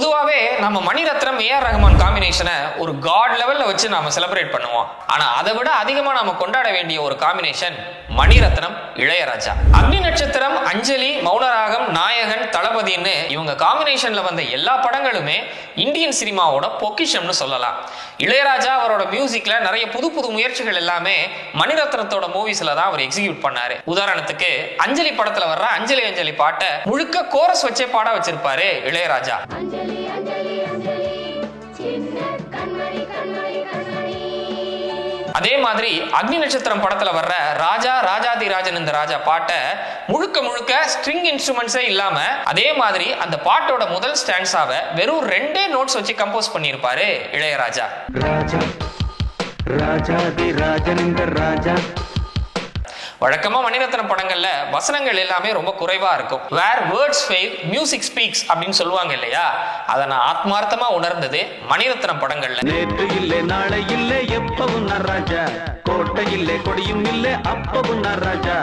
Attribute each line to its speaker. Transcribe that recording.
Speaker 1: பொதுவாகவே நம்ம மணிரத்னம் ஏஆர் ரஹ்மான் காம்பினேஷனை ஒரு காட் லெவல்ல வச்சு நாம செலிப்ரேட் பண்ணுவோம். ஆனா அதை விட அதிகமா நாம கொண்டாட வேண்டிய ஒரு காம்பினேஷன் மணிரத்னம் இளையராஜா. அக்னி நட்சத்திரம், அஞ்சலி, மௌனராகம், நாயகன், தளபதின்னு இவங்க காம்பினேஷன்ல வந்த எல்லா படங்களுமே இந்தியன் சினிமாவோட பொக்கிஷம்னு சொல்லலாம். இளையராஜா அவரோட மியூசிக்ல நிறைய புது புது முயற்சிகள் எல்லாமே மணிரத்னத்தோட மூவிஸ்ல தான் அவர் எக்ஸிக்யூட் பண்ணாரு. உதாரணத்துக்கு அஞ்சலி படத்துல வர்ற அஞ்சலி அஞ்சலி பாட்டை முழுக்க கோரஸ் வச்சே பாட வச்சிருப்பாரு இளையராஜா. அதே மாதிரி அக்னி நட்சத்திரம் படத்துல வர்ற ராஜா ராஜாதி ராஜன் இந்த ராஜா பாட்டை முழுக்க முழுக்க ஸ்ட்ரிங் இன்ஸ்ட்ருமெண்ட்ஸே இல்லாம அதே மாதிரி அந்த பாட்டோட முதல் ஸ்டான்ஸாவை வெறும் 2 நோட்ஸ் வச்சு கம்போஸ் பண்ணியிருப்பாரு இளையராஜா. வழக்கமா மணிரத்னம் படங்கள்ல வசனங்கள் எல்லாமே ரொம்ப குறைவா இருக்கும். வேர் வேர்ட்ஸ் ஃபெயில் மியூசிக் ஸ்பீக்ஸ் அப்படின்னு சொல்லுவாங்க இல்லையா, அதை நான் ஆத்மார்த்தமா உணர்ந்தது மணிரத்னம் படங்கள்ல.
Speaker 2: நேற்று இல்லை நாளை இல்லை எப்பவும் ராஜா, கோட்டை இல்லை கொடியும் இல்லை அப்பவும் ராஜா.